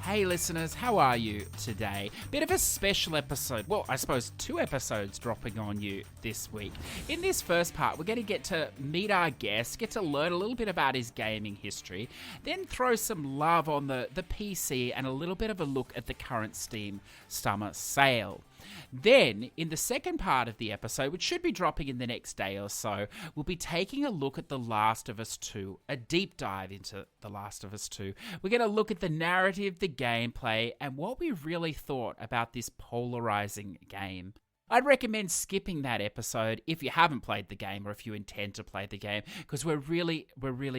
Hey listeners, how are you today? Bit of a special episode. Well, I suppose 2 episodes dropping on you this week. In this first part, we're going to get to meet our guest, get to learn a little bit about his gaming history, then throw some love on the PC and a little bit of a look at the current Steam summer sale. Then, in the second part of the episode, which should be dropping in the next day or so, we'll be taking a look at The Last of Us 2, a deep dive into The Last of Us 2. We're going to look at the narrative, the gameplay, and what we really thought about this polarizing game. I'd recommend skipping that episode if you haven't played the game or if you intend to play the game, because we're really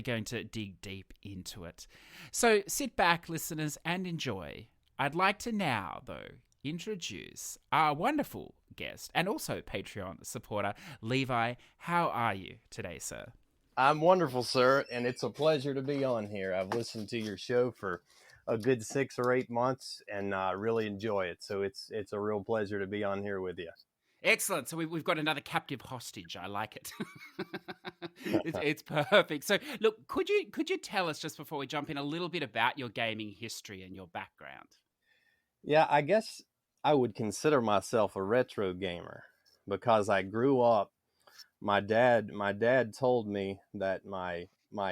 going to dig deep into it. So sit back, listeners, and enjoy. I'd like to now, though, introduce our wonderful guest and also Patreon supporter, Levi. How are you today, sir? I'm wonderful, sir, and it's a pleasure to be on here. I've listened to your show for a good 6 or 8 months and really enjoy it. So it's a real pleasure to be on here with you. Excellent. So we've got another captive hostage. I like it. It's perfect. So look, could you tell us, just before we jump in, a little bit about your gaming history and your background? Yeah, I guess I would consider myself a retro gamer because I grew up. My dad told me that my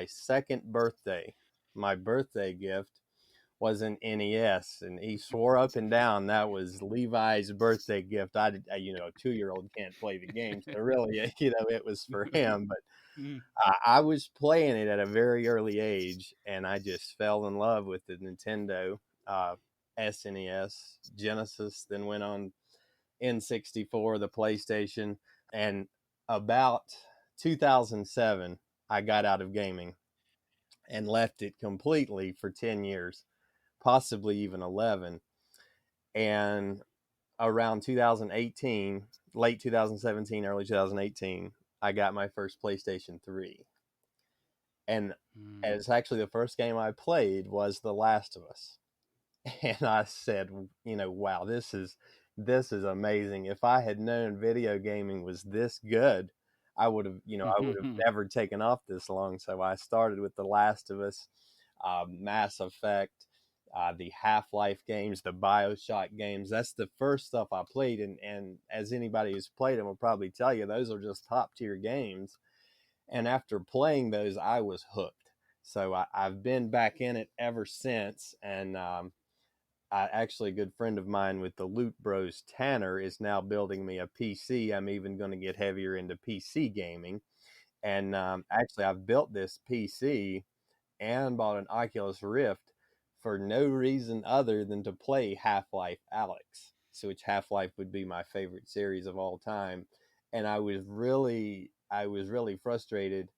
second birthday, my birthday gift was an NES, and he swore up and down that was Levi's birthday gift. A 2-year-old can't play the game, so really, it was for him. But I was playing it at a very early age, and I just fell in love with the Nintendo SNES, Genesis, then went on N64, the PlayStation, and about 2007, I got out of gaming and left it completely for 10 years, possibly even 11. And around 2018, late 2017, early 2018, I got my first PlayStation 3. And it's actually the first game I played was The Last of Us. And I said, wow, this is amazing. If I had known video gaming was this good, I would have never taken off this long. So I started with The Last of Us, Mass Effect, the Half-Life games, the BioShock games. That's the first stuff I played. And as anybody who's played them will probably tell you, those are just top tier games. And after playing those, I was hooked. So I've been back in it ever since. And actually, a good friend of mine with the Loot Bros, Tanner, is now building me a PC. I'm even going to get heavier into PC gaming. And actually, I've built this PC and bought an Oculus Rift for no reason other than to play Half-Life Alyx, so which Half-Life would be my favorite series of all time. And I was really frustrated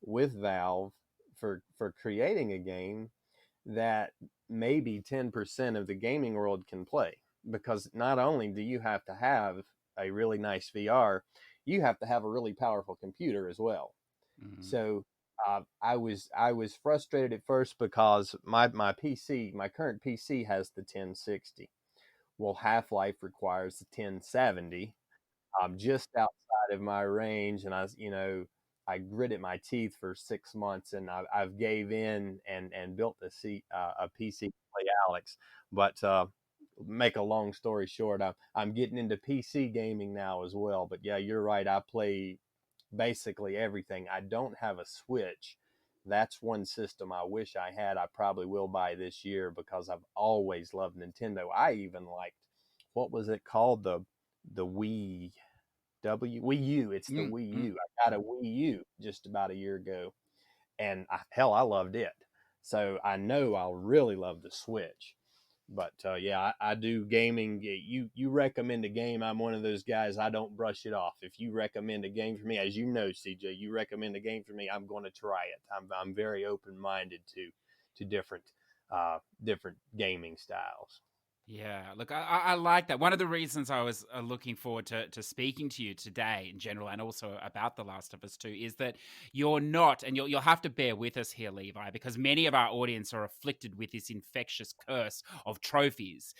with Valve for creating a game that maybe 10% of the gaming world can play, because not only do you have to have a really nice VR, you have to have a really powerful computer as well. Mm-hmm. So I was frustrated at first because my current PC has the 1060. Well, Half-Life requires the 1070. I'm just outside of my range, and I gritted my teeth for 6 months, and I've gave in and built a PC to play Alyx. But make a long story short, I'm getting into PC gaming now as well. But yeah, you're right. I play basically everything. I don't have a Switch. That's one system I wish I had. I probably will buy this year because I've always loved Nintendo. I even liked, what was it called? The Wii U. It's the Wii U. I got a Wii U just about a year ago, and I loved it. So I know I'll really love the Switch. But yeah, I do gaming. You recommend a game, I'm one of those guys, I don't brush it off. If you recommend a game for me, as you know, CJ, you recommend a game for me, I'm going to try it. I'm very open-minded to different gaming styles. Yeah, look, I like that. One of the reasons I was looking forward to speaking to you today in general and also about The Last of Us 2 is that you're not, and you'll have to bear with us here, Levi, because many of our audience are afflicted with this infectious curse of trophies,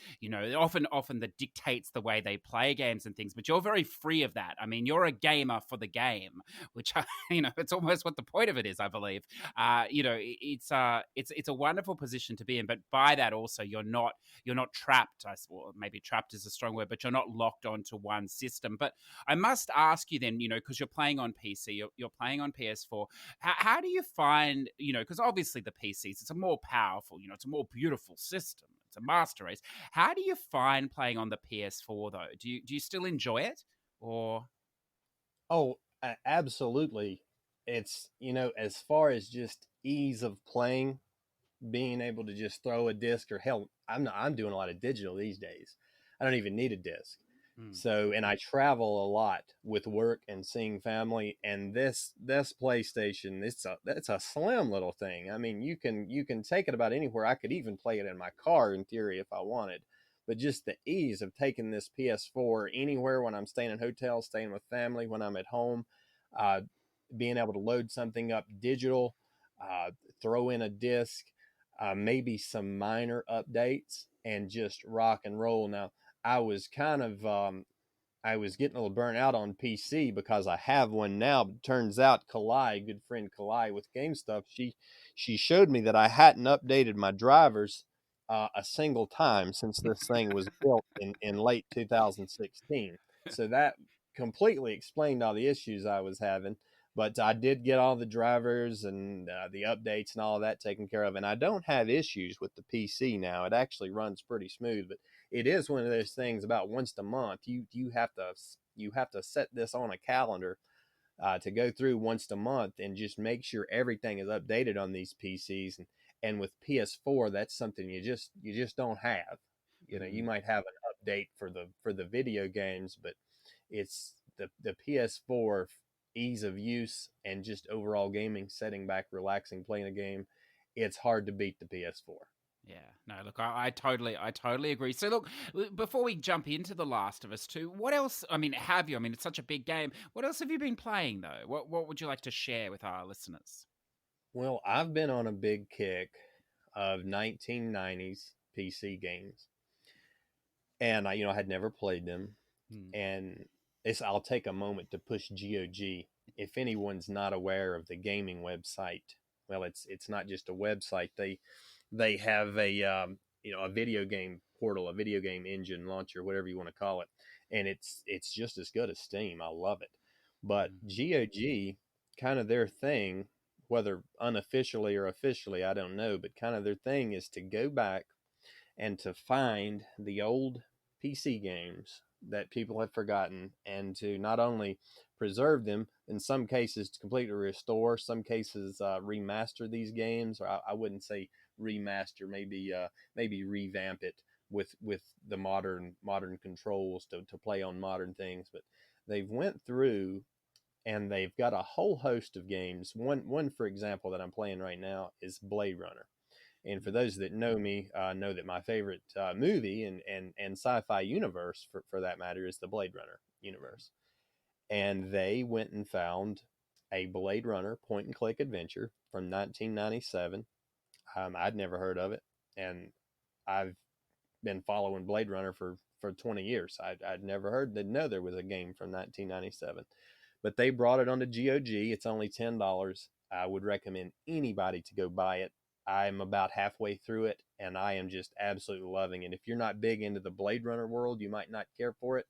often that dictates the way they play games and things, but you're very free of that. I mean, you're a gamer for the game, which, it's almost what the point of it is, I believe. It's a wonderful position to be in, but by that also, you're not trapped. Well, maybe trapped is a strong word, but you're not locked onto one system. But I must ask you then, because you're playing on PC, you're playing on PS4. How do you find, because obviously the PCs, it's a more powerful, it's a more beautiful system. It's a master race. How do you find playing on the PS4 though? Do you still enjoy it, or? Oh, absolutely. It's, as far as just ease of playing, being able to just throw a disc, or hell, I'm doing a lot of digital these days. I don't even need a disc. Hmm. So, and I travel a lot with work and seeing family, and this PlayStation, it's a slim little thing. I mean, you can take it about anywhere. I could even play it in my car in theory if I wanted. But just the ease of taking this PS4 anywhere, when I'm staying in hotels, staying with family, when I'm at home, uh, being able to load something up digital, uh, throw in a disc, maybe some minor updates, and just rock and roll. Now, I was kind of I was getting a little burnt out on PC because I have one now. But turns out Kalai, good friend Kalai with Game Stuff, she showed me that I hadn't updated my drivers a single time since this thing was built in late 2016. So that completely explained all the issues I was having. But I did get all the drivers and the updates and all of that taken care of, and I don't have issues with the PC now. It actually runs pretty smooth. But it is one of those things about once a month you have to set this on a calendar to go through once a month and just make sure everything is updated on these PCs. And with PS4, that's something you just don't have. You Mm. might have an update for the video games, but it's the PS4 ease of use and just overall gaming, setting back, relaxing, playing a game. It's hard to beat the PS4. Yeah, no, look, I totally agree. So, look, before we jump into The Last of Us 2, what else? I mean, have you? I mean, it's such a big game. What else have you been playing, though? What would you like to share with our listeners? Well, I've been on a big kick of 1990s PC games, and I had never played them. Hmm. And I'll take a moment to push GOG. If anyone's not aware of the gaming website, well, it's not just a website. They have a video game portal, a video game engine launcher, whatever you want to call it, and it's just as good as Steam. I love it. But Hmm. GOG, kind of their thing, whether unofficially or officially, I don't know, but kind of their thing is to go back and to find the old PC games that people have forgotten, and to not only preserve them, in some cases to completely restore, some cases remaster these games, or I wouldn't say remaster, maybe revamp it with the modern controls to play on modern things. But they've went through and they've got a whole host of games. One for example that I'm playing right now is Blade Runner. And for those that know me, know that my favorite movie and sci-fi universe, for that matter, is the Blade Runner universe. And they went and found a Blade Runner point and click adventure from 1997. I'd never heard of it, and I've been following Blade Runner for 20 years. I'd never heard, didn't know there was a game from 1997. But they brought it onto GOG. It's only $10. I would recommend anybody to go buy it. I'm about halfway through it, and I am just absolutely loving it. If you're not big into the Blade Runner world, you might not care for it.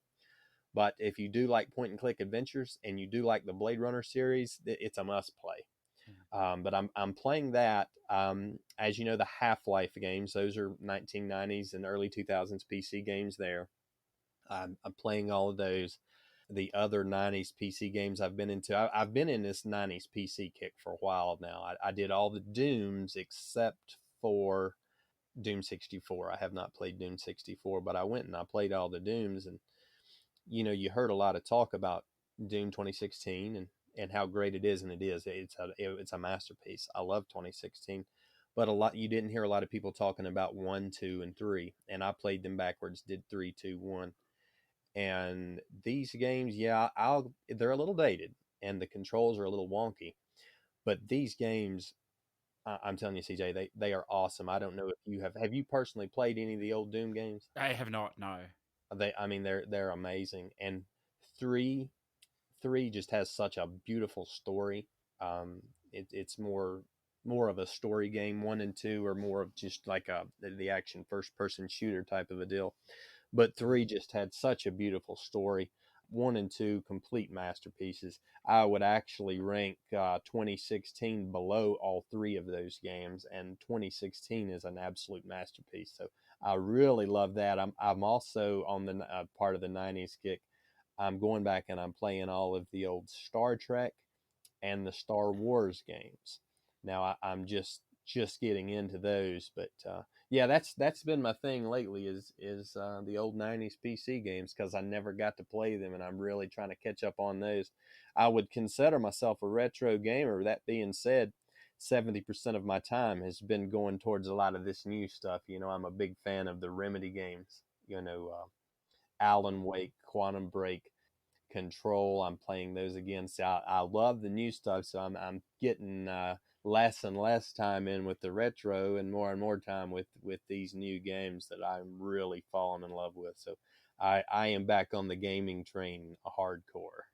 But if you do like point and click adventures and you do like the Blade Runner series, it's a must play. But I'm playing that. As you know, the Half Life games; those are 1990s and early 2000s PC games. There, I'm playing all of those. The other 90s PC games I've been into, I've been in this 90s PC kick for a while now. I did all the Dooms except for Doom 64. I have not played Doom 64, but I went and I played all the Dooms. And you heard a lot of talk about Doom 2016 and how great it is, and it is. It's a masterpiece. I love 2016, but you didn't hear a lot of people talking about 1, 2, and 3. And I played them backwards, did 3, 2, 1. And these games, yeah, they're a little dated and the controls are a little wonky, but these games, I'm telling you, CJ, they are awesome. I don't know if have you personally played any of the old Doom games? I have not, no. I mean, they're amazing. And three, three just has such a beautiful story. It's more of a story game. 1 and 2 are more of just like the action first person shooter type of a deal. But 3 just had such a beautiful story. 1 and 2 complete masterpieces. I would actually rank 2016 below all 3 of those games, and 2016 is an absolute masterpiece. So I really love that. I'm also on the part of the 90s kick. I'm going back and I'm playing all of the old Star Trek and the Star Wars games. Now I'm just getting into those, but yeah, that's been my thing lately is the old 90s PC games, because I never got to play them, and I'm really trying to catch up on those. I would consider myself a retro gamer. That being said, 70% of my time has been going towards a lot of this new stuff. I'm a big fan of the Remedy games. Alan Wake, Quantum Break, Control. I'm playing those again. So I love the new stuff. So I'm getting less and less time in with the retro, and more time with these new games that I'm really falling in love with. So I am back on the gaming train hardcore.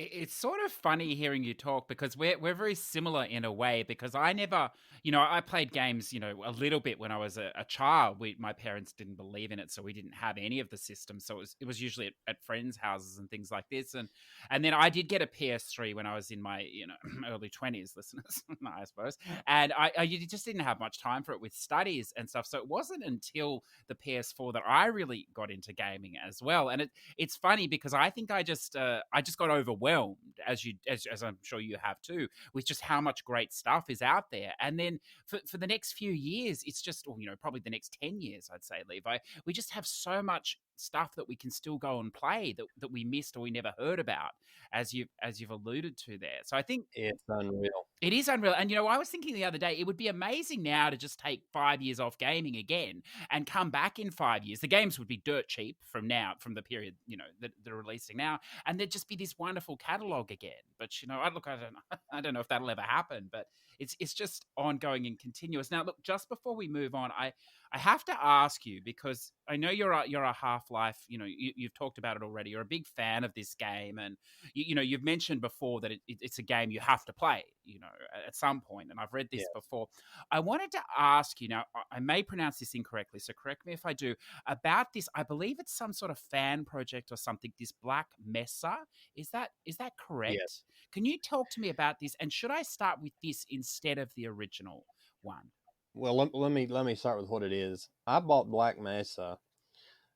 It's sort of funny hearing you talk, because we're very similar in a way, because I never, I played games, a little bit when I was a child. My parents didn't believe in it, so we didn't have any of the systems. So it was usually at friends' houses and things like this. And then I did get a PS3 when I was in my, early 20s, listeners, I suppose. And I just didn't have much time for it with studies and stuff. So it wasn't until the PS4 that I really got into gaming as well. And it's funny because I think I just got overwhelmed, as I'm sure you have too, with just how much great stuff is out there. And then for the next few years, it's just, probably the next 10 years, I'd say, Levi, we just have so much stuff that we can still go and play that we missed or we never heard about, as you've alluded to there. So I think It's unreal. it is unreal. And, I was thinking the other day, it would be amazing now to just take 5 years off gaming again and come back in 5 years. The games would be dirt cheap from the period, that they're releasing now. And there'd just be this wonderful catalog again. But, I don't know if that'll ever happen, but it's just ongoing and continuous. Now, look, just before we move on, I have to ask you, because I know you're a Half-Life, you've talked about it already. You're a big fan of this game, and you've mentioned before that it's a game you have to play, at some point, and I've read this Yes. before. I wanted to ask you, now I may pronounce this incorrectly, so correct me if I do, about this. I believe it's some sort of fan project or something, this Black Messa. Is that correct? Yes. Can you talk to me about this, and should I start with this instead of the original one? Well, let me start with what it is. I bought Black Mesa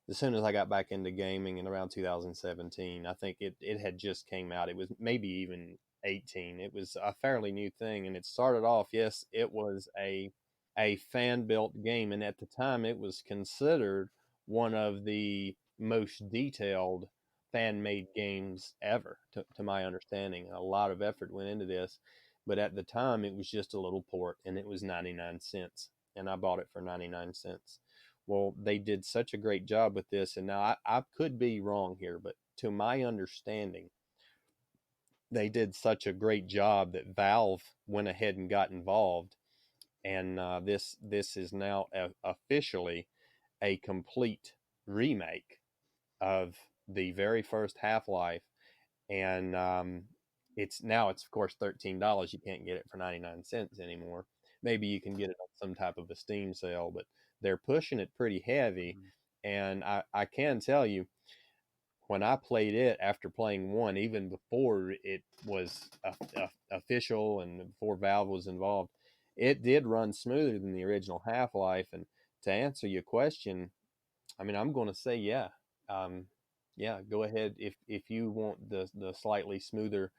as soon as I got back into gaming in around 2017. I think it had just came out. It was maybe even 18. It was a fairly new thing, and it started off. Yes, it was a fan built game, and at the time, it was considered one of the most detailed fan made games ever, to my understanding. A lot of effort went into this, but at the time, it was just a little port, and it was 99 cents, and I bought it for 99 cents. Well, they did such a great job with this, and now I could be wrong here, but to my understanding, they did such a great job that Valve went ahead and got involved, and this is now officially a complete remake of the very first Half-Life, and it's of course $13. You can't get it for 99 cents anymore. Maybe you can get it on some type of a Steam sale, but they're pushing it pretty heavy. Mhm. And I can tell you, when I played it after playing one, even before it was official and before Valve was involved, it did run smoother than the original Half-Life. And to answer your question, I mean, I'm going to say yeah. Um, yeah, go ahead if you want the slightly smoother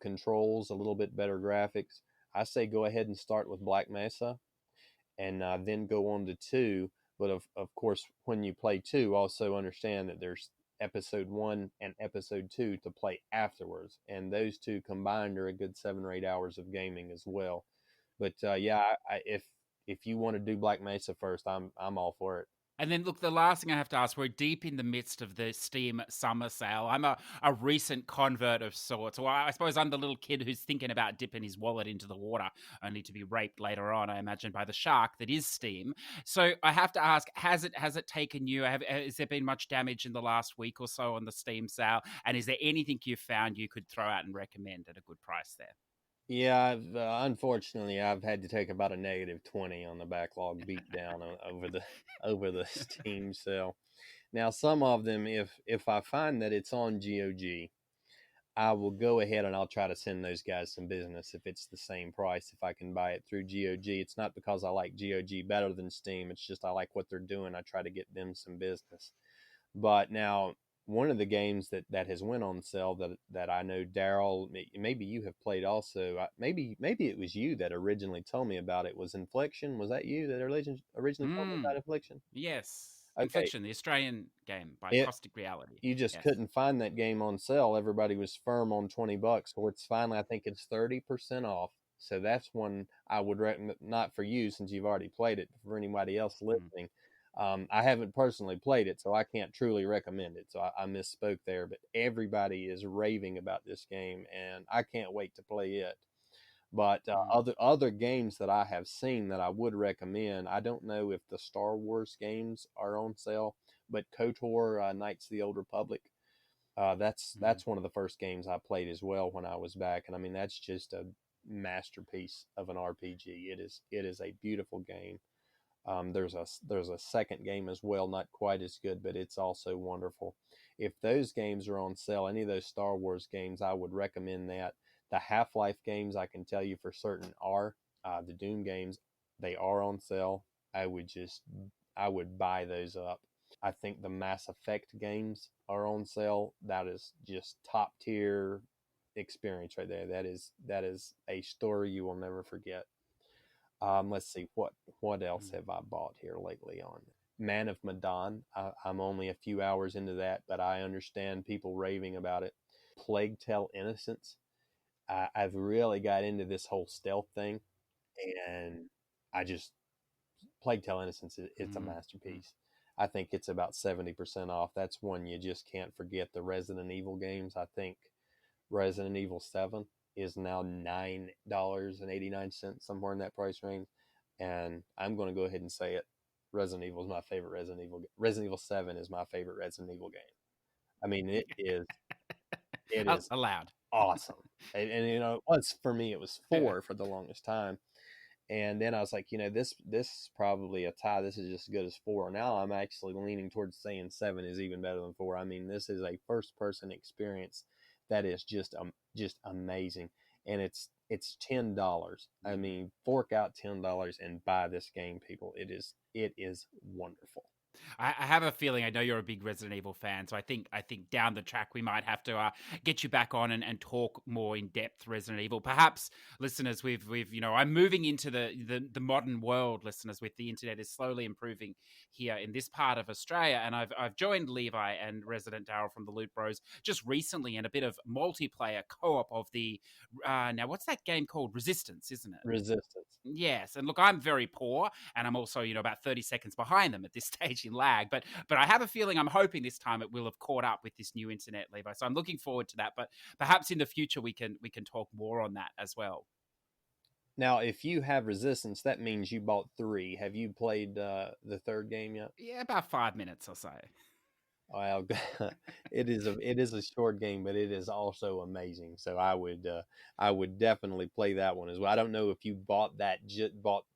controls, a little bit better graphics. I say go ahead and start with Black Mesa, and then go on to two. But of course, when you play two, also understand that there's episode one and episode two to play afterwards, and those two combined are a good 7 or 8 hours of gaming as well. But if you want to do Black Mesa first, I'm all for it. And then, look, the last thing I have to ask, we're deep in the midst of the Steam summer sale. I'm a recent convert of sorts. Well, I suppose I'm the little kid who's thinking about dipping his wallet into the water, only to be raped later on, I imagine, by the shark that is Steam. So I have to ask, has it taken you? Has there been much damage in the last week or so on the Steam sale? And is there anything you've found you could throw out and recommend at a good price there? Yeah, unfortunately, I've had to take about a -20 on the backlog beat down over the Steam sale. Now, some of them, if I find that it's on GOG, I will go ahead and I'll try to send those guys some business if it's the same price. If I can buy it through GOG, it's not because I like GOG better than Steam. It's just I like what they're doing. I try to get them some business. But now, one of the games that has went on sale that I know Daryl, maybe you have played also. Maybe it was you that originally told me about it. Was Inflection? Was that you that originally told me about Inflection? Yes. Okay. Infliction, the Australian game by It Caustic Reality. You just Yes. couldn't find that game on sale. Everybody was firm on $20. So it's finally, I think it's 30% off. So that's one I would recommend, not for you since you've already played it, but for anybody else listening. I haven't personally played it, so I can't truly recommend it. So I misspoke there, but everybody is raving about this game, and I can't wait to play it. But other games that I have seen that I would recommend, I don't know if the Star Wars games are on sale, but KOTOR, Knights of the Old Republic, that's one of the first games I played as well when I was back, and I mean that's just a masterpiece of an RPG. It is a beautiful game. There's a second game as well, not quite as good, but it's also wonderful. If those games are on sale, any of those Star Wars games, I would recommend that. The Half-Life games, I can tell you for certain, are the Doom games. They are on sale. I would buy those up. I think the Mass Effect games are on sale. That is just top tier experience right there. That is a story you will never forget. Let's see what else have I bought here lately on Man of Medan. I'm only a few hours into that, but I understand people raving about it. Plague Tale Innocence. I've really got into this whole stealth thing, and I just Plague Tale Innocence. It's a masterpiece. I think it's about 70% off. That's one you just can't forget. The Resident Evil games. I think Resident Evil 7 is now $9.89, somewhere in that price range. And I'm going to go ahead and say it. Resident Evil is my favorite Resident Evil. Resident Evil 7 is my favorite Resident Evil game. I mean, it is allowed. Awesome. And you know, it was for me, it was 4 for the longest time. And then I was like, you know, this is probably a tie. This is just as good as 4. Now I'm actually leaning towards saying 7 is even better than 4. I mean, this is a first person experience that is just amazing, and it's $10. I mean, fork out $10 and buy this game, people. It is wonderful. I have a feeling, I know you're a big Resident Evil fan, so I think down the track we might have to get you back on and talk more in depth Resident Evil. Perhaps, listeners, we've you know, I'm moving into the modern world, listeners, with the internet is slowly improving here in this part of Australia, and I've joined Levi and Resident Daryl from the Loot Bros just recently in a bit of multiplayer co-op of the now what's that game called? Resistance, isn't it? Resistance. Yes, and look, I'm very poor, and I'm also, you know, about 30 seconds behind them at this stage in lag. But I have a feeling, I'm hoping this time it will have caught up with this new internet, Levi. So I'm looking forward to that. But perhaps in the future we can talk more on that as well. Now, if you have Resistance, that means you bought 3. Have you played the third game yet? Yeah, about 5 minutes or so. Well, it is a short game, but it is also amazing. So I would definitely play that one as well. I don't know if you bought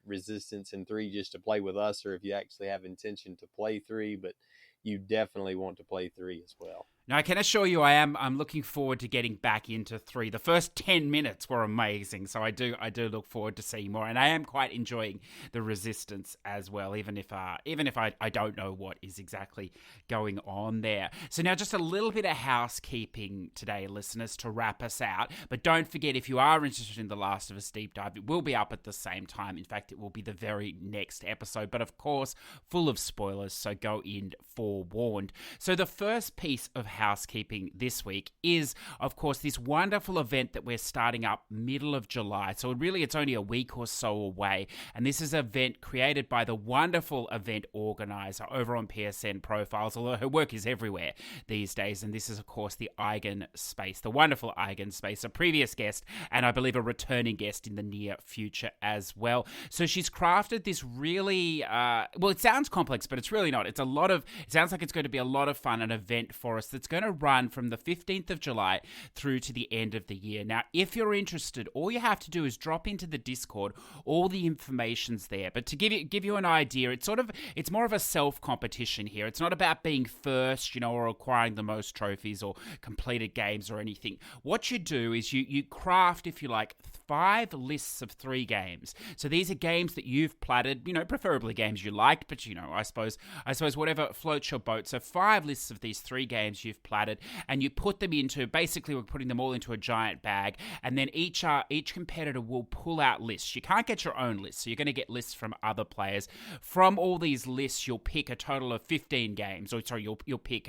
Resistance in 3 just to play with us, or if you actually have intention to play 3, but you definitely want to play 3 as well. Now, I can assure you I'm looking forward to getting back into 3. The first 10 minutes were amazing, so I do look forward to seeing more, and I am quite enjoying the Resistance as well, even if I don't know what is exactly going on there. So now just a little bit of housekeeping today, listeners, to wrap us out. But don't forget, if you are interested in The Last of Us Deep Dive, it will be up at the same time. In fact, it will be the very next episode, but of course, full of spoilers, so go in forewarned. So the first piece of housekeeping this week is, of course, this wonderful event that we're starting up middle of July. So really, it's only a week or so away. And this is an event created by the wonderful event organizer over on PSN Profiles, although her work is everywhere these days. And this is, of course, the Eigen Space, the wonderful Eigen Space, a previous guest and I believe a returning guest in the near future as well. So she's crafted this really, well, it sounds complex, but it's really not. It sounds like it's going to be a lot of fun, an event for us that's going to run from the 15th of July through to the end of the year. Now, if you're interested, all you have to do is drop into the Discord. All the information's there. But to give you an idea, it's more of a self-competition here. It's not about being first, or acquiring the most trophies or completed games or anything. What you do is you craft, if you like, 5 lists of 3 games. So these are games that you've platted, preferably games you liked, but I suppose whatever floats your boat. So 5 lists of these 3 games you've platted, and you put them into, basically we're putting them all into a giant bag, and then each competitor will pull out lists. You can't get your own list, so you're going to get lists from other players. From all these lists, you'll pick a total of 15 games, you'll pick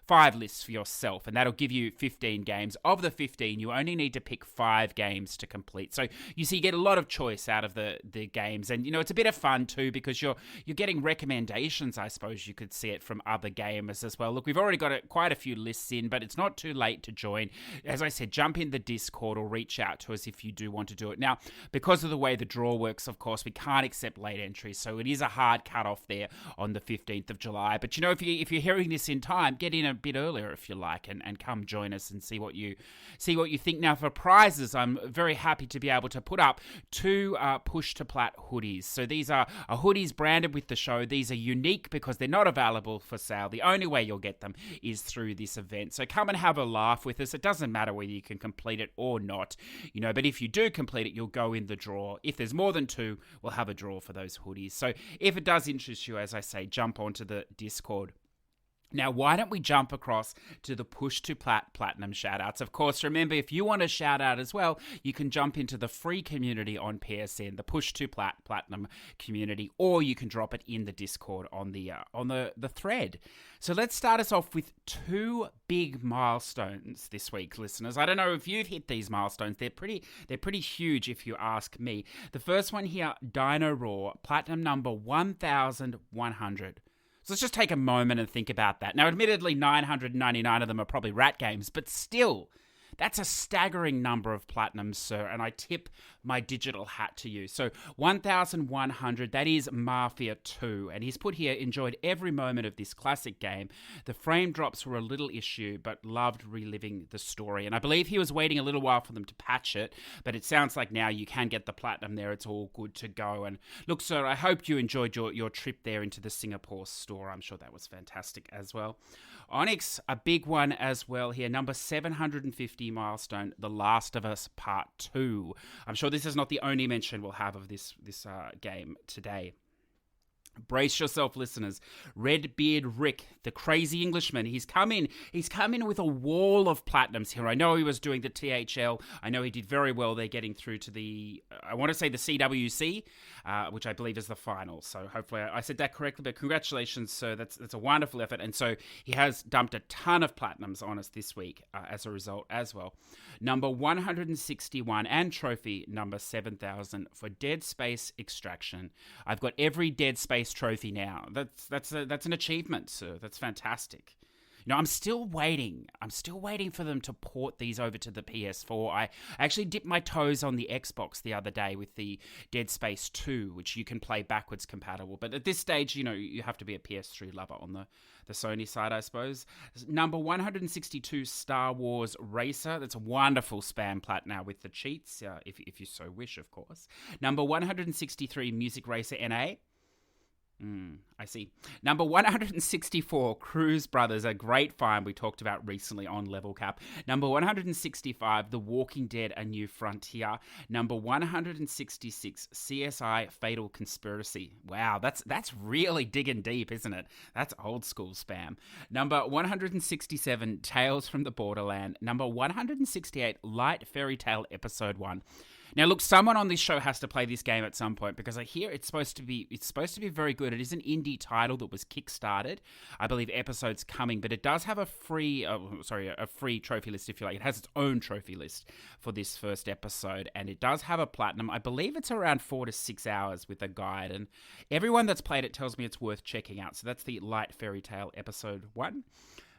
5 lists for yourself, and that'll give you 15 games. Of the 15, you only need to pick 5 games to complete. So you see, you get a lot of choice out of the games, and it's a bit of fun too, because you're getting recommendations, I suppose you could see it, from other gamers as well. Look, we've already got quite a few lists in, but it's not too late to join. As I said, jump in the Discord or reach out to us if you do want to do it. Now, because of the way the draw works, of course, we can't accept late entries, so it is a hard cut-off there on the 15th of July. But if you're hearing this in time, get in a bit earlier if you like, and come join us and see what you think. Now, for prizes, I'm very happy to be able to put up 2 Push2Plat hoodies. So these are hoodies branded with the show. These are unique because they're not available for sale. The only way you'll get them is through this event. So come and have a laugh with us. It doesn't matter whether you can complete it or not, but if you do complete it, you'll go in the draw. If there's more than 2, we'll have a draw for those hoodies. So if it does interest you, as I say, jump onto the Discord. Now, why don't we jump across to the Push2Plat Platinum shoutouts? Of course, remember, if you want a shout out as well, you can jump into the free community on PSN, the Push2Plat Platinum community, or you can drop it in the Discord on the thread. So let's start us off with 2 big milestones this week, listeners. I don't know if you've hit these milestones. They're pretty huge if you ask me. The first one here, Dino Raw, Platinum number 1,100. So let's just take a moment and think about that. Now, admittedly, 999 of them are probably rat games, but still, that's a staggering number of platinums, sir, and I tip my digital hat to you. So 1,100, that is Mafia 2, and he's put here, enjoyed every moment of this classic game. The frame drops were a little issue, but loved reliving the story. And I believe he was waiting a little while for them to patch it, but it sounds like now you can get the platinum there. It's all good to go. And look, sir, I hope you enjoyed your trip there into the Singapore store. I'm sure that was fantastic as well. Onyx, a big one as well here, number 750 milestone, The Last of Us Part 2. I'm sure this is not the only mention we'll have of this game today. Brace yourself, listeners. Redbeard Rick, the crazy Englishman, he's come in with a wall of platinums here. I know he was doing the THL. I know he did very well there, getting through to the CWC, which I believe is the final. So hopefully I said that correctly, but congratulations, sir. That's a wonderful effort. And so he has dumped a ton of platinums on us this week as a result as well. Number 161 and trophy number 7,000 for Dead Space Extraction. I've got every Dead Space trophy now. That's an achievement, sir. That's fantastic. I'm still waiting. For them to port these over to the PS4. I actually dipped my toes on the Xbox the other day with the Dead Space 2, which you can play backwards compatible. But at this stage, you have to be a PS3 lover on the Sony side, I suppose. Number 162, Star Wars Racer. That's a wonderful spam plat now with the cheats, if you so wish, of course. Number 163, Music Racer NA. I see. Number 164, Cruise Brothers, a great find we talked about recently on Level Cap. Number 165, The Walking Dead, A New Frontier. Number 166, CSI Fatal Conspiracy. Wow, that's really digging deep, isn't it? That's old school spam. Number 167, Tales from the Borderland. Number 168, Light Fairy Tale Episode 1. Now, look, someone on this show has to play this game at some point because I hear it's supposed to be very good. It is an indie title that was kickstarted. I believe episodes coming, but it does have a free trophy list, if you like. It has its own trophy list for this first episode, and it does have a platinum. I believe it's around 4 to 6 hours with a guide, and everyone that's played it tells me it's worth checking out. So that's the Light Fairy Tale episode 1.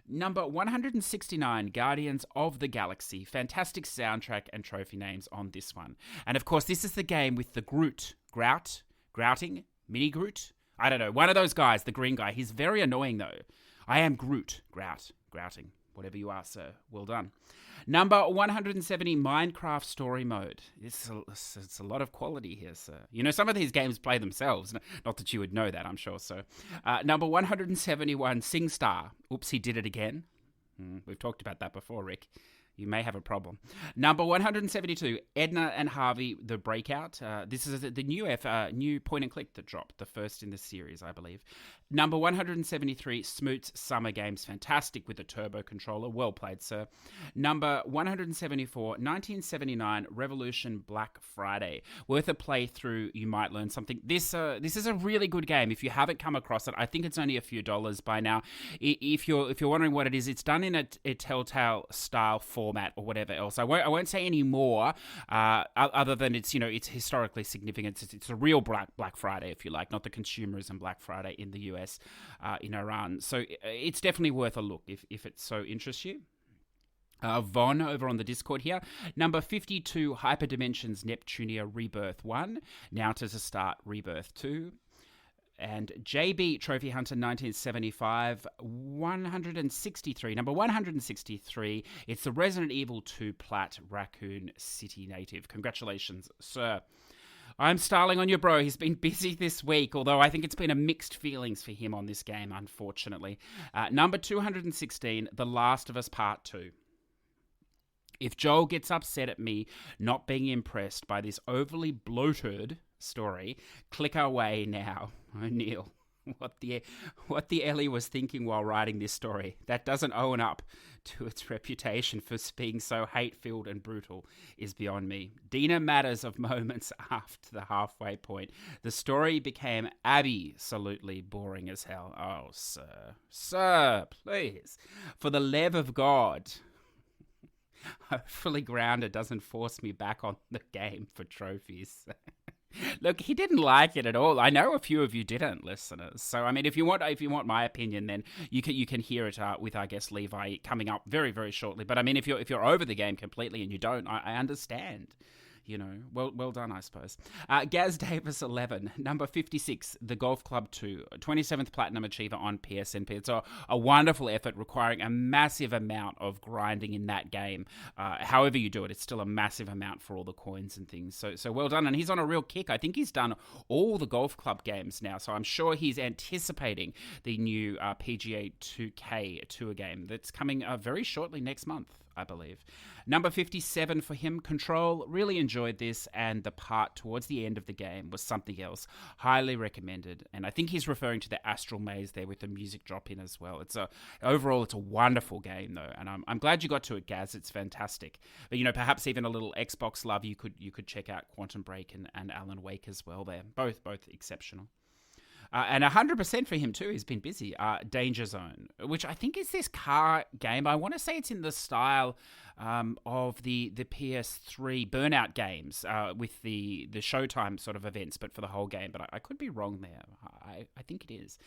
Number 169, Guardians of the Galaxy. Fantastic soundtrack and trophy names on this one. And of course, this is the game with the Grouting, Mini Groot. I don't know, one of those guys, the green guy. He's very annoying though. I am Groot, Grouting. Whatever you are, sir. Well done. Number 170, Minecraft Story Mode. It's a lot of quality here, sir. You know, some of these games play themselves. Not that you would know that, I'm sure, so. Number 171, SingStar. Oops, he did it again. We've talked about that before, Rick. You may have a problem. Number 172, Edna and Harvey, The Breakout. This is the new point and click that dropped, the first in the series, I believe. Number 173, Smoot's Summer Games. Fantastic with a turbo controller. Well played, sir. Number 174, 1979, Revolution Black Friday. Worth a playthrough. You might learn something. This is a really good game. If you haven't come across it, I think it's only a few dollars by now. If you're wondering what it is, it's done in a Telltale style format or whatever else. I won't say any more other than it's historically significant. It's a real Black Friday, if you like, not the consumerism Black Friday in the US, in Iran. So it's definitely worth a look if it so interests you. Von over on the Discord here. Number 52, Hyperdimensions Neptunia Rebirth 1. Now to start Rebirth 2. And JB Trophy Hunter 1975, 163. Number 163, it's the Resident Evil 2 Plat Raccoon City native. Congratulations, sir. I'm starling on your bro. He's been busy this week, although I think it's been a mixed feelings for him on this game, unfortunately. Number 216, The Last of Us Part 2. If Joel gets upset at me not being impressed by this overly bloated story, click away now. O'Neill, what the Ellie was thinking while writing this story. That doesn't own up to its reputation for being so hate-filled and brutal is beyond me. Dina matters of moments after the halfway point. The story became absolutely boring as hell. Oh, sir, please, for the love of God. Hopefully Grounded doesn't force me back on the game for trophies. Look, he didn't like it at all. I know a few of you didn't, listeners. So, I mean, if you want my opinion, then you can hear it with our guest Levi coming up very, very shortly. But I mean, if you're over the game completely and you don't, I understand. You know, well done, I suppose. Gaz Davis 11, number 56, The Golf Club 2, 27th Platinum Achiever on PSNP. It's a wonderful effort requiring a massive amount of grinding in that game. However you do it, it's still a massive amount for all the coins and things. So well done. And he's on a real kick. I think he's done all the Golf Club games now. So I'm sure he's anticipating the new PGA 2K Tour game that's coming very shortly next month, I believe. Number 57 for him, Control. Really enjoyed this, and the part towards the end of the game was something else. Highly recommended. And I think he's referring to the Astral Maze there with the music drop in as well. Overall, it's a wonderful game though, and I'm glad you got to it, Gaz. It's fantastic. But perhaps even a little Xbox love, you could check out Quantum Break and Alan Wake as well there. Both exceptional. And 100% for him too. He's been busy. Danger Zone, which I think is this car game. I want to say it's in the style of the PS3 Burnout games with the Showtime sort of events, but for the whole game. But I could be wrong there. I think it is.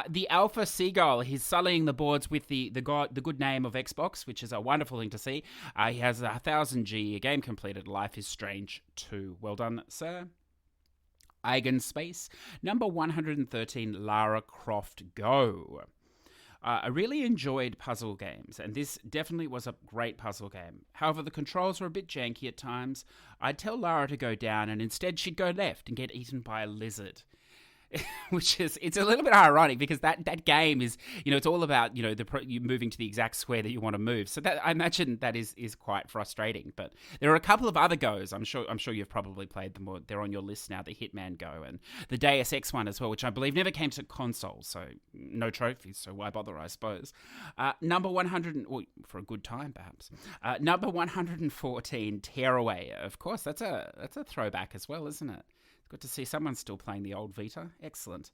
The Alpha Seagull. He's sullying the boards with the good name of Xbox, which is a wonderful thing to see. He has 1000G, a game completed. Life is Strange 2. Well done, sir. Eigenspace. Number 113, Lara Croft Go. I really enjoyed puzzle games, and this definitely was a great puzzle game. However, the controls were a bit janky at times. I'd tell Lara to go down, and instead she'd go left and get eaten by a lizard. which is, it's a little bit ironic because that game is, it's all about, you moving to the exact square that you want to move. So that, I imagine that is quite frustrating. But there are a couple of other goes. I'm sure you've probably played them, or they're on your list now. The Hitman Go and the Deus Ex one as well, which I believe never came to console, so no trophies. So why bother, I suppose. Number 100, or for a good time perhaps. Number 114, Tearaway. Of course, that's a throwback as well, isn't it? Good to see someone still playing the old Vita. Excellent.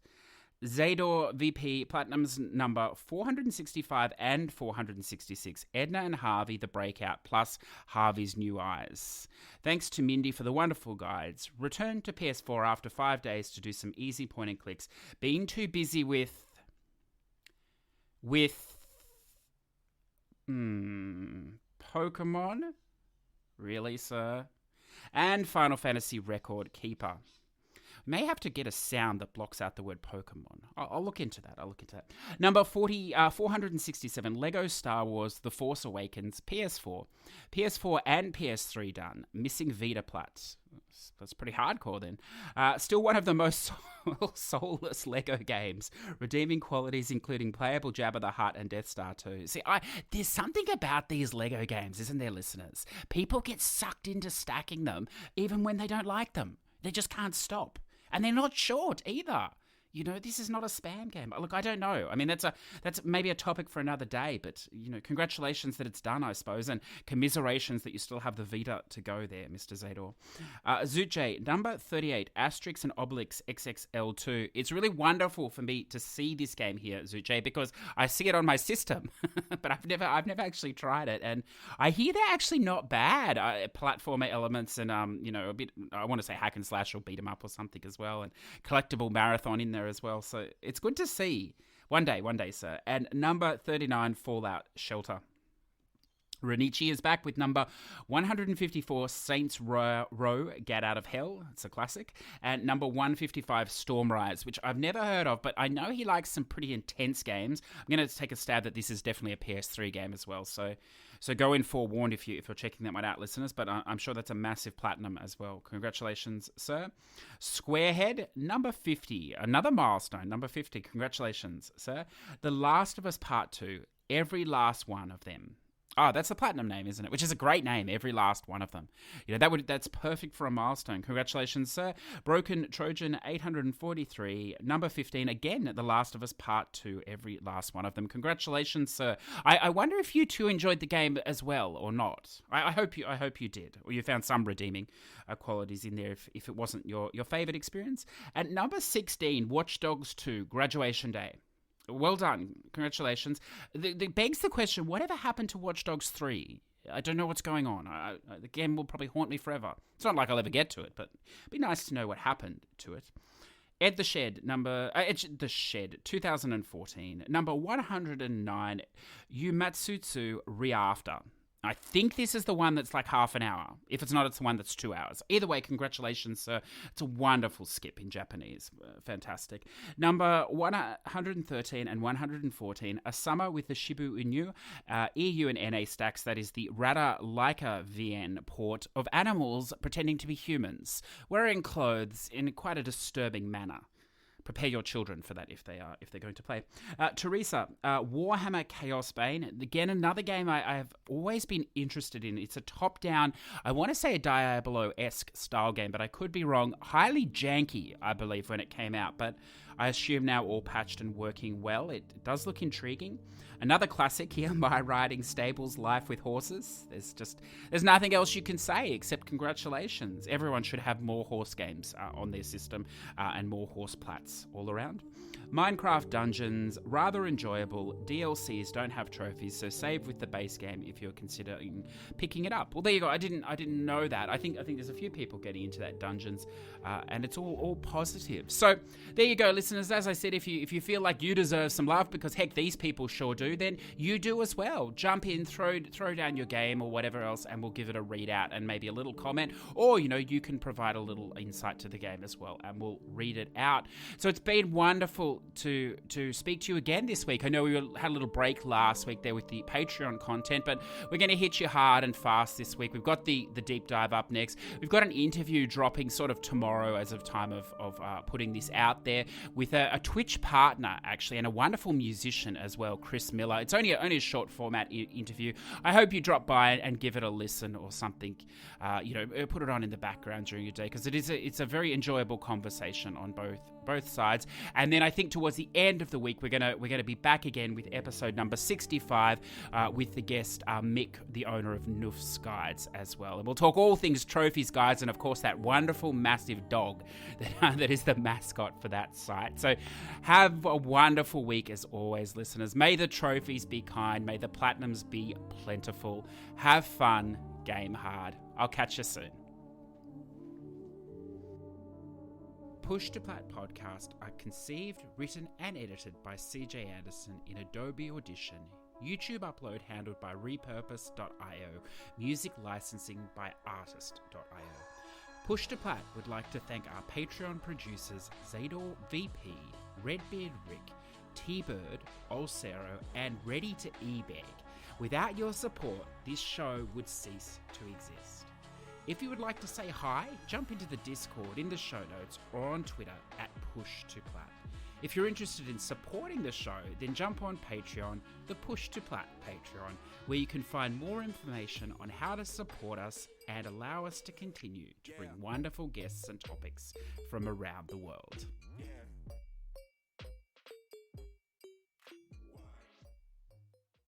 Zador VP Platinum's number 465 and 466. Edna and Harvey, The Breakout, plus Harvey's New Eyes. Thanks to Mindy for the wonderful guides. Returned to PS4 after 5 days to do some easy point and clicks. Being too busy with Pokemon? Really, sir? And Final Fantasy Record Keeper. May have to get a sound that blocks out the word Pokemon. I'll look into that. Number 467, Lego Star Wars The Force Awakens, PS4. PS4 and PS3 done. Missing Vita Plats. That's pretty hardcore then. Still one of the most soulless Lego games. Redeeming qualities including playable Jabba the Hutt and Death Star 2. See, there's something about these Lego games, isn't there, listeners? People get sucked into stacking them even when they don't like them. They just can't stop. And they're not short either. This is not a spam game. Look, I don't know. I mean, that's maybe a topic for another day, but, congratulations that it's done, I suppose, and commiserations that you still have the Vita to go there, Mr. Zador. Zuche, number 38, Asterix and Obelix XXL2. It's really wonderful for me to see this game here, Zuche, because I see it on my system, but I've never actually tried it, and I hear they're actually not bad. Platformer elements and, a bit, I want to say hack and slash or beat 'em up or something as well, and collectible marathon in there as well, so it's good to see. One day, sir. And number 39, Fallout Shelter. Renichi is back with number 154, Saints Row, Get Out of Hell. It's a classic. And number 155, Stormrise, which I've never heard of, but I know he likes some pretty intense games. I'm going to take a stab that this is definitely a PS3 game as well. So go in forewarned if you're checking that one out, listeners. But I'm sure that's a massive platinum as well. Congratulations, sir. Squarehead, number 50. Another milestone, number 50. Congratulations, sir. The Last of Us Part 2. Every last one of them. Oh, that's the platinum name, isn't it? Which is a great name, every last one of them. That's perfect for a milestone. Congratulations, sir. Broken Trojan 843, number 15. Again, The Last of Us Part 2, every last one of them. Congratulations, sir. I wonder if you two enjoyed the game as well or not. I hope you did, or you found some redeeming qualities in there if it wasn't your favorite experience. And number 16, Watch Dogs 2, Graduation Day. Well done. Congratulations. It begs the question, whatever happened to Watch Dogs 3? I don't know what's going on. The game will probably haunt me forever. It's not like I'll ever get to it, but it'd be nice to know what happened to it. Ed the Shed, 2014. Number 109, Yumatsutsu Reafter. I think this is the one that's like half an hour. If it's not, it's the one that's 2 hours. Either way, congratulations, sir. It's a wonderful skip in Japanese. Fantastic. Number 113 and 114, A Summer with the Shibu Inu, EU and NA stacks. That is the Rada Laika VN port of animals pretending to be humans, wearing clothes in quite a disturbing manner. Prepare your children for that if they're going to play. Teresa, Warhammer Chaos Bane. Again, another game I have always been interested in. It's a top-down, I want to say a Diablo-esque style game, but I could be wrong. Highly janky, I believe, when it came out, but I assume now all patched and working well. It does look intriguing. Another classic here, My Riding Stables Life with Horses. There's nothing else you can say except congratulations. Everyone should have more horse games on their system and more horse plats all around. Minecraft Dungeons, rather enjoyable. DLCs don't have trophies, so save with the base game if you're considering picking it up. Well, there you go. I didn't know that. I think there's a few people getting into that Dungeons, and it's all positive. So there you go, listeners. listeners, as I said, if you feel like you deserve some love, because heck, these people sure do, then you do as well. Jump in, throw down your game or whatever else, and we'll give it a read out and maybe a little comment, or you can provide a little insight to the game as well, and we'll read it out. So it's been wonderful to speak to you again this week. I know we had a little break last week there with the Patreon content, but we're going to hit you hard and fast this week. We've got the deep dive up next. We've got an interview dropping sort of tomorrow as of time of putting this out there with a Twitch partner, actually, and a wonderful musician as well, Chris Miller. It's only a short format interview. I hope you drop by and give it a listen or something. Put it on in the background during your day, because it's a very enjoyable conversation on both sides. And then I think towards the end of the week, we're gonna be back again with episode number 65 with the guest Mick, the owner of Noof's Guides as well. And we'll talk all things trophies, guides, and of course that wonderful massive dog that is the mascot for that site. So have a wonderful week as always, listeners. May the trophies be kind. May the platinums be plentiful. Have fun. Game hard. I'll catch you soon. Push to Plat podcast are conceived, written and edited by CJ Anderson in Adobe Audition. YouTube upload handled by repurpose.io. Music licensing by artist.io. Push to Plat would like to thank our Patreon producers Zador VP, Redbeard Rick, T-Bird, Olsero and Ready to eBag. Without your support, this show would cease to exist. If you would like to say hi, jump into the Discord in the show notes or on Twitter at Push2Plat. If you're interested in supporting the show, then jump on Patreon, the Push2Plat Patreon, where you can find more information on how to support us and allow us to continue to bring wonderful guests and topics from around the world.